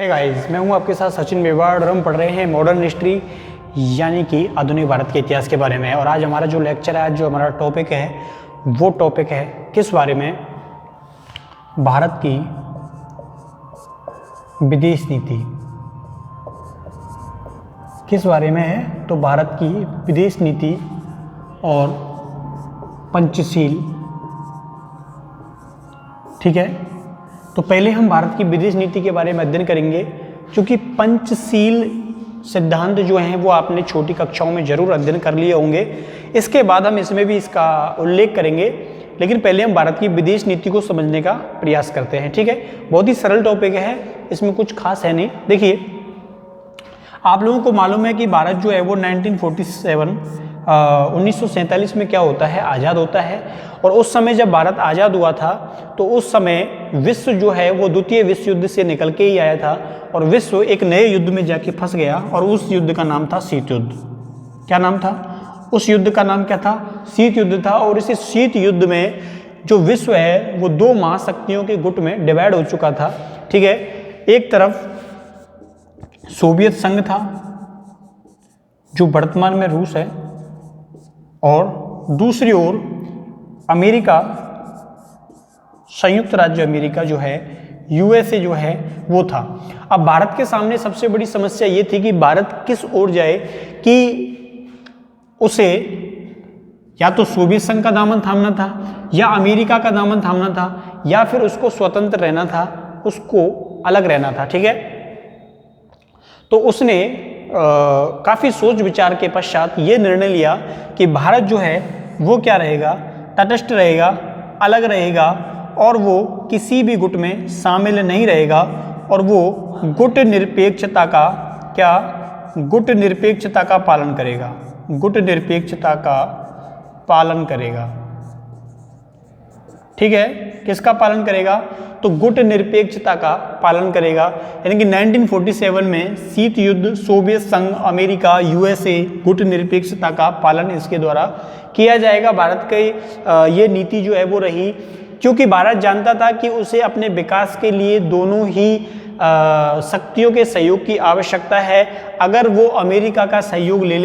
Hey guys, मैं हूं आपके साथ सचिन मेवाड़ और हम पढ़ रहे हैं मॉडर्न हिस्ट्री यानी कि आधुनिक भारत के इतिहास के बारे में। और आज हमारा जो लेक्चर है, आज जो हमारा टॉपिक है वो टॉपिक है किस बारे में? भारत की विदेश नीति किस बारे में है? तो भारत की विदेश नीति और पंचशील। ठीक है, तो पहले हम भारत की विदेश नीति के बारे में अध्ययन करेंगे, क्योंकि पंचशील सिद्धांत जो हैं वो आपने छोटी कक्षाओं में जरूर अध्ययन कर लिए होंगे। इसके बाद हम इसमें भी इसका उल्लेख करेंगे, लेकिन पहले हम भारत की विदेश नीति को समझने का प्रयास करते हैं। ठीक है, बहुत ही सरल टॉपिक है, इसमें कुछ खास है नहीं। देखिए, आप लोगों को मालूम है कि भारत जो है वो 1947 में क्या होता है? आज़ाद होता है। और उस समय जब भारत आज़ाद हुआ था तो उस समय विश्व जो है वो द्वितीय विश्व युद्ध से निकल के ही आया था और विश्व एक नए युद्ध में जाके फंस गया, और उस युद्ध का नाम था शीत युद्ध। क्या नाम था? उस युद्ध का नाम क्या था? शीत युद्ध था। और इस शीत युद्ध में जो विश्व है वो दो महाशक्तियों के गुट में डिवाइड हो चुका था। ठीक है, एक तरफ सोवियत संघ था जो वर्तमान में रूस है, और दूसरी ओर अमेरिका, संयुक्त राज्य अमेरिका जो है, यूएसए जो है वो था। अब भारत के सामने सबसे बड़ी समस्या ये थी कि भारत किस ओर जाए, कि उसे या तो सोवियत संघ का दामन थामना था, या अमेरिका का दामन थामना था, या फिर उसको स्वतंत्र रहना था, उसको अलग रहना था। ठीक है, तो उसने काफ़ी सोच विचार के पश्चात ये निर्णय लिया कि भारत जो है वो क्या रहेगा? तटस्थ रहेगा, अलग रहेगा, और वो किसी भी गुट में शामिल नहीं रहेगा, और वो गुट निरपेक्षता का गुट निरपेक्षता का पालन करेगा। गुट निरपेक्षता का पालन करेगा। ठीक है, किसका पालन करेगा? तो गुट निरपेक्षता का पालन करेगा। यानी कि 1947 में शीत युद्ध, सोवियत संघ, अमेरिका, यूएसए, गुट निरपेक्षता का पालन इसके द्वारा किया जाएगा। भारत की ये नीति जो है वो रही, क्योंकि भारत जानता था कि उसे अपने विकास के लिए दोनों ही शक्तियों के सहयोग की आवश्यकता है। अगर वो अमेरिका का सहयोग ले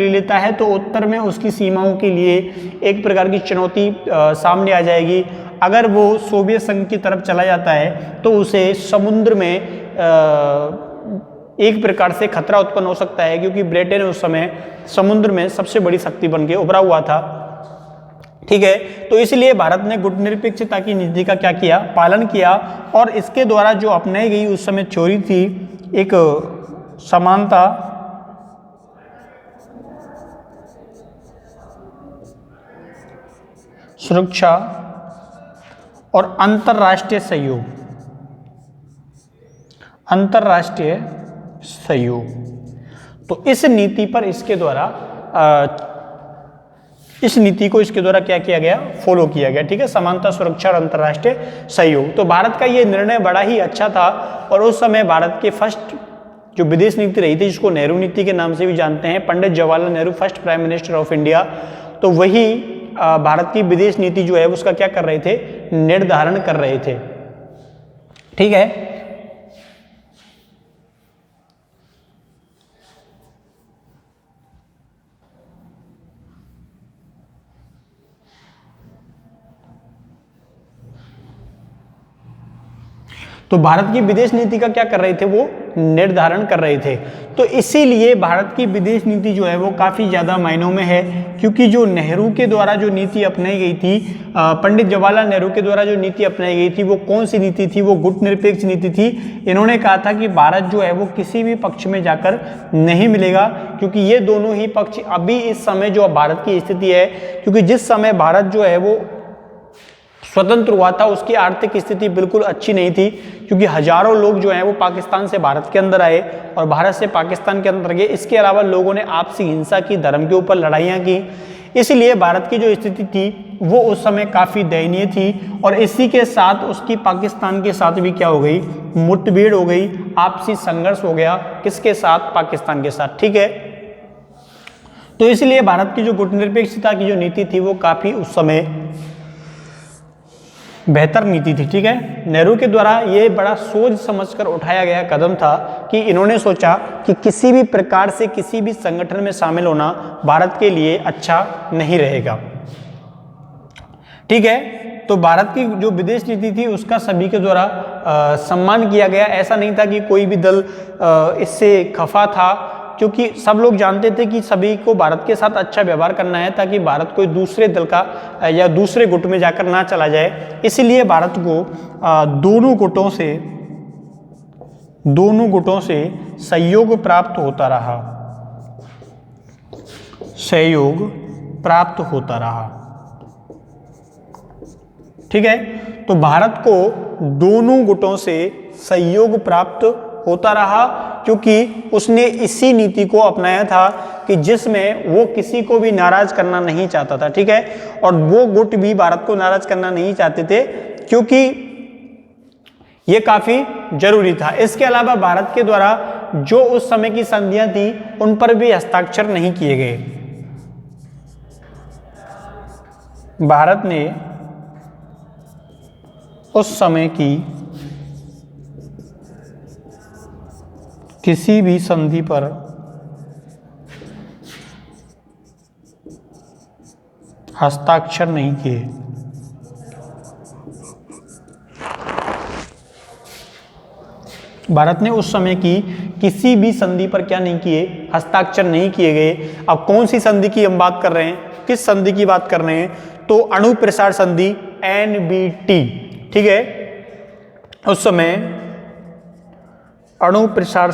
लेता है तो उत्तर में उसकी सीमाओं के लिए एक प्रकार की चुनौती सामने आ जाएगी। अगर वो सोवियत संघ की तरफ चला जाता है तो उसे समुद्र में एक प्रकार से खतरा उत्पन्न हो सकता है, क्योंकि ब्रिटेन उस समय समुद्र में सबसे बड़ी शक्ति बन के उभरा हुआ था। ठीक है, तो इसलिए भारत ने गुट निरपेक्षता की नीति का क्या किया? पालन किया। और इसके द्वारा जो अपनाई गई उस समय थ्योरी थी, एक समानता सुरक्षा और अंतरराष्ट्रीय सहयोग। तो इस नीति पर इसके द्वारा इस नीति को इसके द्वारा क्या किया गया? फॉलो किया गया। ठीक है, समानता, सुरक्षा और अंतरराष्ट्रीय सहयोग। तो भारत का ये निर्णय बड़ा ही अच्छा था, और उस समय भारत के फर्स्ट जो विदेश नीति रही थी, जिसको नेहरू नीति के नाम से भी जानते हैं, Pandit Jawaharlal Nehru first prime minister of India, तो वही भारत की विदेश नीति जो है उसका क्या कर रहे थे? निर्धारण कर रहे थे। ठीक है, तो भारत की विदेश नीति का क्या कर रहे थे? वो निर्धारण कर रहे थे। तो इसीलिए भारत की विदेश नीति जो है वो काफ़ी ज़्यादा मायनों में है, क्योंकि जो नेहरू के द्वारा जो नीति अपनाई गई थी, पंडित जवाहरलाल नेहरू के द्वारा जो नीति अपनाई गई थी, वो कौन सी नीति थी? वो गुट निरपेक्ष नीति थी। इन्होंने कहा था कि भारत जो है वो किसी भी पक्ष में जाकर नहीं मिलेगा, क्योंकि ये दोनों ही पक्ष अभी इस समय जो भारत की स्थिति है, क्योंकि जिस समय भारत जो है वो स्वतंत्र हुआ था उसकी आर्थिक स्थिति बिल्कुल अच्छी नहीं थी, क्योंकि हजारों लोग जो हैं वो पाकिस्तान से भारत के अंदर आए और भारत से पाकिस्तान के अंदर गए। इसके अलावा लोगों ने आपसी हिंसा की, धर्म के ऊपर लड़ाइयाँ की। इसलिए भारत की जो स्थिति थी वो उस समय काफ़ी दयनीय थी, और इसी के साथ उसकी पाकिस्तान के साथ भी क्या हो गई? मुठभेड़ हो गई, आपसी संघर्ष हो गया। किसके साथ? पाकिस्तान के साथ। ठीक है, तो इसलिए भारत की जो गुटनिरपेक्षता की जो नीति थी वो काफ़ी उस समय बेहतर नीति थी। ठीक है, नेहरू के द्वारा ये बड़ा सोच समझकर उठाया गया कदम था कि इन्होंने सोचा कि किसी भी प्रकार से किसी भी संगठन में शामिल होना भारत के लिए अच्छा नहीं रहेगा। ठीक है, तो भारत की जो विदेश नीति थी उसका सभी के द्वारा सम्मान किया गया। ऐसा नहीं था कि कोई भी दल इससे खफा था, क्योंकि सब लोग जानते थे कि सभी को भारत के साथ अच्छा व्यवहार करना है ताकि भारत कोई दूसरे दल का या दूसरे गुट में जाकर ना चला जाए। इसलिए भारत को दोनों गुटों से सहयोग प्राप्त होता रहा, सहयोग प्राप्त होता रहा। ठीक है, तो भारत को दोनों गुटों से सहयोग प्राप्त होता रहा, क्योंकि उसने इसी नीति को अपनाया था कि जिसमें वो किसी को भी नाराज करना नहीं चाहता था। ठीक है, और वो गुट भी भारत को नाराज करना नहीं चाहते थे, क्योंकि ये काफी जरूरी था। इसके अलावा भारत के द्वारा जो उस समय की संधियां थी उन पर भी हस्ताक्षर नहीं किए गए। भारत ने उस समय की किसी भी संधि पर हस्ताक्षर नहीं किए। भारत ने उस समय की किसी भी संधि पर क्या नहीं किए, हस्ताक्षर नहीं किए गए। अब कौन सी संधि की हम बात कर रहे हैं, किस संधि की बात कर रहे हैं, तो अणु प्रसार संधि NPT। ठीक है, उस समय अणु प्रसार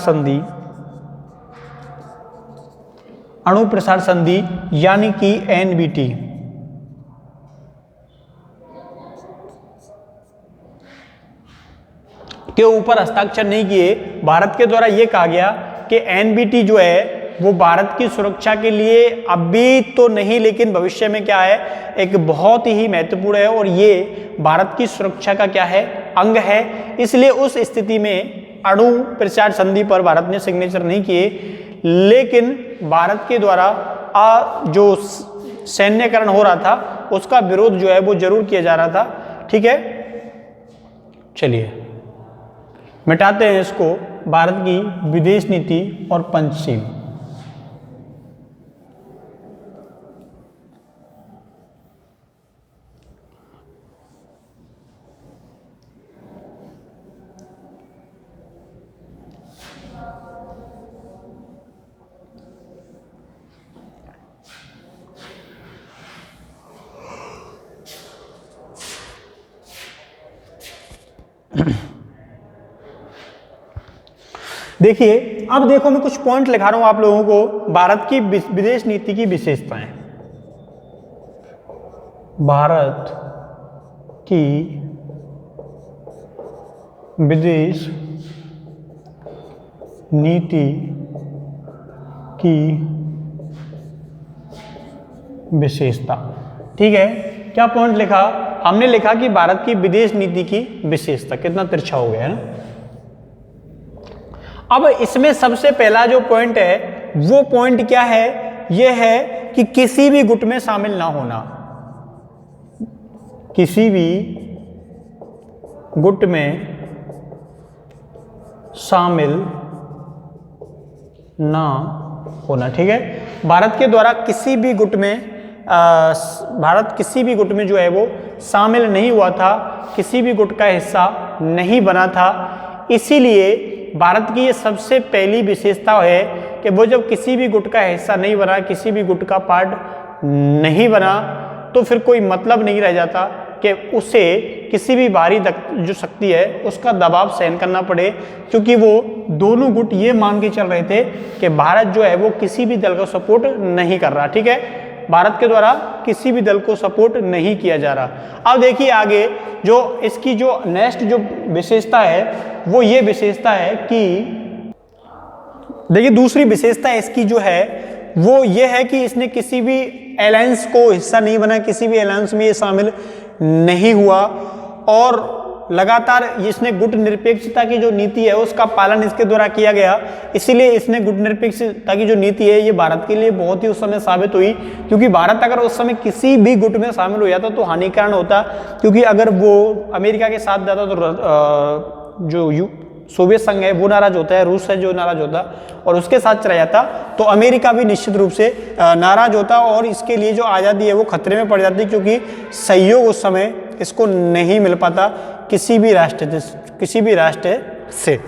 संधि यानी कि NPT के ऊपर हस्ताक्षर नहीं किए। भारत के द्वारा यह कहा गया कि NPT जो है वो भारत की सुरक्षा के लिए अभी तो नहीं, लेकिन भविष्य में क्या है, एक बहुत ही महत्वपूर्ण है और ये भारत की सुरक्षा का क्या है, अंग है। इसलिए उस स्थिति में अणु प्रसार संधि पर भारत ने सिग्नेचर नहीं किए, लेकिन भारत के द्वारा जो सैन्यकरण हो रहा था उसका विरोध जो है वो जरूर किया जा रहा था। ठीक है, चलिए मिटाते हैं इसको, भारत की विदेश नीति और पंचशील। देखिए, अब देखो मैं कुछ पॉइंट लिखा रहा हूं आप लोगों को, भारत की विदेश नीति की विशेषताएं। भारत की विदेश नीति की विशेषता। ठीक है, क्या पॉइंट लिखा हमने? लिखा कि भारत की विदेश नीति की विशेषता। कितना तिरछा हो गया है ना। अब इसमें सबसे पहला जो पॉइंट है वो पॉइंट क्या है, यह है कि किसी भी गुट में शामिल ना होना, किसी भी गुट में शामिल ना होना। ठीक है, भारत के द्वारा किसी भी गुट में भारत किसी भी गुट में जो है वो शामिल नहीं हुआ था, किसी भी गुट का हिस्सा नहीं बना था। इसीलिए भारत की ये सबसे पहली विशेषता है कि वो जब किसी भी गुट का हिस्सा नहीं बना, किसी भी गुट का पार्ट नहीं बना, तो फिर कोई मतलब नहीं रह जाता कि उसे किसी भी बाहरी जो शक्ति है उसका दबाव सहन करना पड़े, क्योंकि वो दोनों गुट ये मान के चल रहे थे कि भारत जो है वो किसी भी दल को सपोर्ट नहीं कर रहा। ठीक है, भारत के द्वारा किसी भी दल को सपोर्ट नहीं किया जा रहा। अब देखिए आगे जो इसकी जो नेक्स्ट जो विशेषता है वो ये विशेषता है कि देखिए दूसरी विशेषता इसकी जो है वो ये है कि इसने किसी भी अलायंस को हिस्सा नहीं बना, किसी भी अलायंस में ये शामिल नहीं हुआ और लगातार इसने गुट निरपेक्षता की जो नीति है उसका पालन इसके द्वारा किया गया, इसीलिए इसने गुट निरपेक्षता की जो नीति है ये भारत के लिए बहुत ही उस समय साबित हुई, क्योंकि भारत अगर उस समय किसी भी गुट में शामिल हो जाता तो हानिकारक होता, क्योंकि अगर वो अमेरिका के साथ जाता तो जो सोवियत संघ है वो नाराज होता है, रूस है जो नाराज होता, और उसके साथ चला जाता तो अमेरिका भी निश्चित रूप से नाराज होता और इसके लिए जो आज़ादी है वो खतरे में पड़ जाती, क्योंकि सहयोग उस समय इसको नहीं मिल पाता किसी भी राष्ट्र से।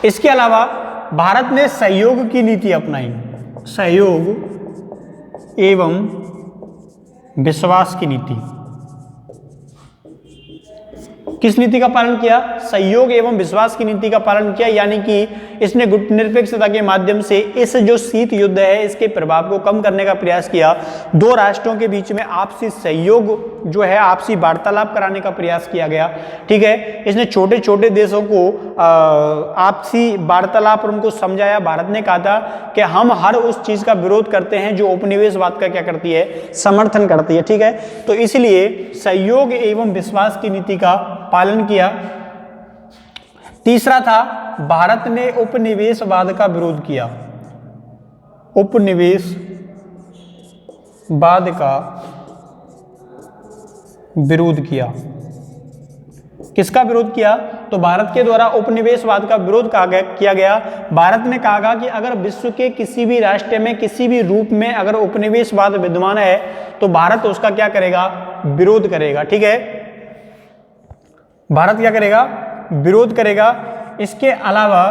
इसके अलावा भारत ने सहयोग की नीति अपनाई, सहयोग एवं विश्वास की नीति। किस नीति का पालन किया? सहयोग एवं विश्वास की नीति का पालन किया, यानी कि इसने गुट निरपेक्षता के माध्यम से इस जो शीत युद्ध है इसके प्रभाव को कम करने का प्रयास किया। दो राष्ट्रों के बीच में आपसी सहयोग जो है, आपसी वार्तालाप कराने का प्रयास किया गया। ठीक है, इसने छोटे छोटे देशों को आपसी वार्तालाप और उनको समझाया। भारत ने कहा था कि हम हर उस चीज का विरोध करते हैं जो उपनिवेशवाद का क्या करती है, समर्थन करती है। ठीक है, तो इसलिए सहयोग एवं विश्वास की नीति का पालन किया। तीसरा था, भारत ने उपनिवेशवाद का विरोध किया, उपनिवेशवाद का विरोध किया। किसका विरोध किया? तो भारत के द्वारा उपनिवेशवाद का विरोध किया गया। भारत ने कहा कि अगर विश्व के किसी भी राष्ट्र में किसी भी रूप में अगर उपनिवेशवाद विद्यमान है तो भारत उसका क्या करेगा? विरोध करेगा। ठीक है, भारत क्या करेगा? विरोध करेगा। इसके अलावा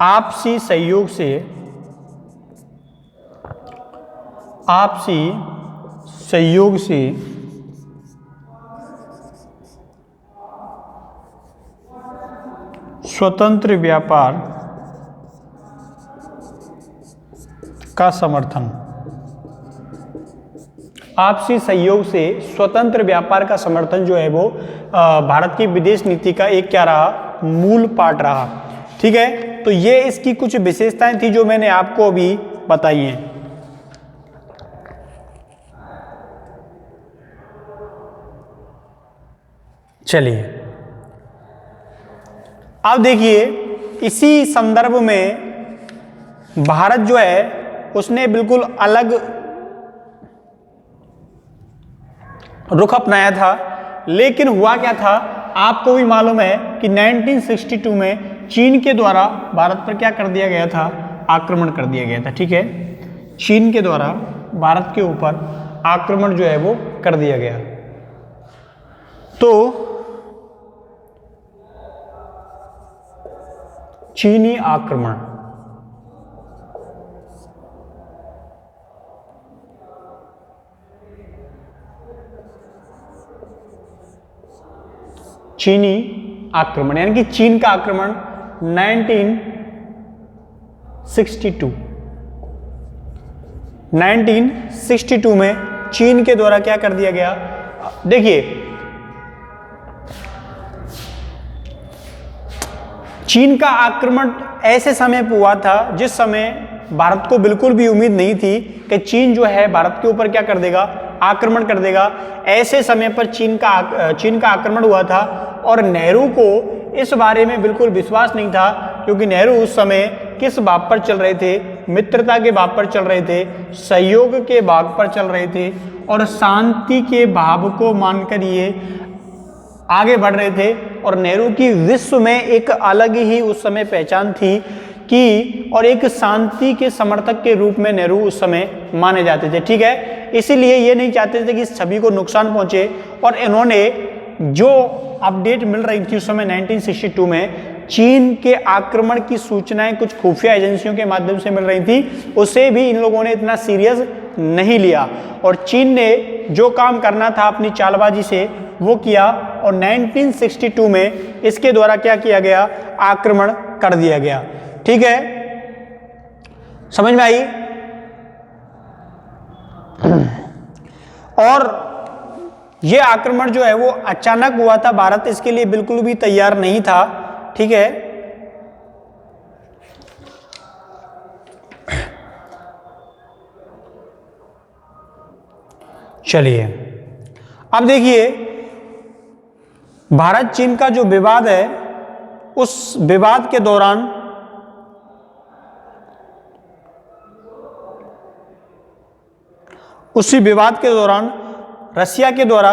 आपसी सहयोग से स्वतंत्र व्यापार का समर्थन। आपसी सहयोग से स्वतंत्र व्यापार का समर्थन जो है वो भारत की विदेश नीति का एक क्या रहा? मूल पार्ट रहा। ठीक है, तो ये इसकी कुछ विशेषताएं थी जो मैंने आपको अभी बताई हैं। चलिए अब देखिए, इसी संदर्भ में भारत जो है उसने बिल्कुल अलग रुख अपनाया था। लेकिन हुआ क्या था, आपको भी मालूम है कि 1962 में चीन के द्वारा भारत पर क्या कर दिया गया था? आक्रमण कर दिया गया था। ठीक है, चीन के द्वारा भारत के ऊपर आक्रमण जो है वो कर दिया गया। तो चीनी आक्रमण, चीनी आक्रमण यानी कि चीन का आक्रमण 1962 में चीन के द्वारा क्या कर दिया गया? देखिए, चीन का आक्रमण ऐसे समय पर हुआ था जिस समय भारत को बिल्कुल भी उम्मीद नहीं थी कि चीन जो है भारत के ऊपर क्या कर देगा? आक्रमण कर देगा। ऐसे समय पर चीन का आक्रमण हुआ था और नेहरू को इस बारे में बिल्कुल विश्वास नहीं था, क्योंकि नेहरू उस समय किस भाव पर चल रहे थे? मित्रता के भाव पर चल रहे थे, सहयोग के भाव पर चल रहे थे और शांति के भाव को मानकर ये आगे बढ़ रहे थे। और नेहरू की विश्व में एक अलग ही उस समय पहचान थी कि और एक शांति के समर्थक के रूप में नेहरू उस समय माने जाते थे। ठीक है, इसीलिए ये नहीं चाहते थे कि सभी को नुकसान पहुंचे, और इन्होंने जो अपडेट मिल रही थी उस समय 1962 में चीन के आक्रमण की सूचनाएं कुछ खुफिया एजेंसियों के माध्यम से मिल रही थी, उसे भी इन लोगों ने इतना सीरियस नहीं लिया और चीन ने जो काम करना था अपनी चालबाजी से वो किया और 1962 में इसके द्वारा क्या किया गया? आक्रमण कर दिया गया। ठीक है, समझ में आई? और ये आक्रमण जो है वो अचानक हुआ था, भारत इसके लिए बिल्कुल भी तैयार नहीं था। ठीक है, चलिए अब देखिए, भारत चीन का जो विवाद है, उस विवाद के दौरान रसिया के द्वारा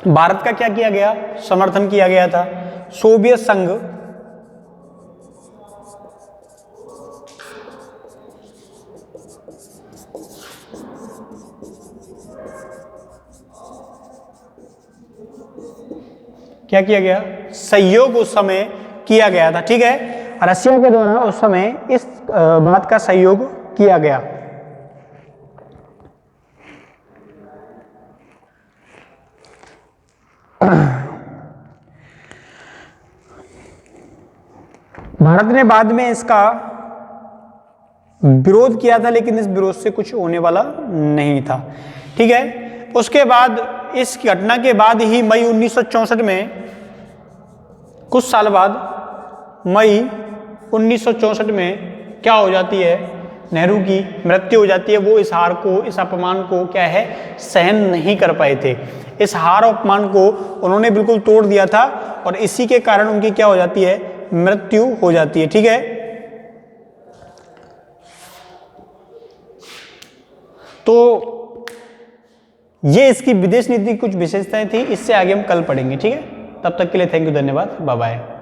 भारत का क्या किया गया, समर्थन किया गया था। सोवियत संघ क्या किया गया, सहयोग उस समय किया गया था। ठीक है, रसिया के द्वारा उस समय इस बात का सहयोग किया गया। भारत ने बाद में इसका विरोध किया था, लेकिन इस विरोध से कुछ होने वाला नहीं था। ठीक है, उसके बाद इस घटना के बाद ही मई 1964 में, कुछ साल बाद मई 1964 में क्या हो जाती है, नेहरू की मृत्यु हो जाती है। वो इस हार को, इस अपमान को क्या है, सहन नहीं कर पाए थे। इस हार और अपमान को उन्होंने बिल्कुल तोड़ दिया था और इसी के कारण उनकी क्या हो जाती है, मृत्यु हो जाती है। ठीक है, तो ये इसकी विदेश नीति की कुछ विशेषताएं थी। इससे आगे हम कल पढ़ेंगे। ठीक है, तब तक के लिए थैंक यू, धन्यवाद, बाय बाय।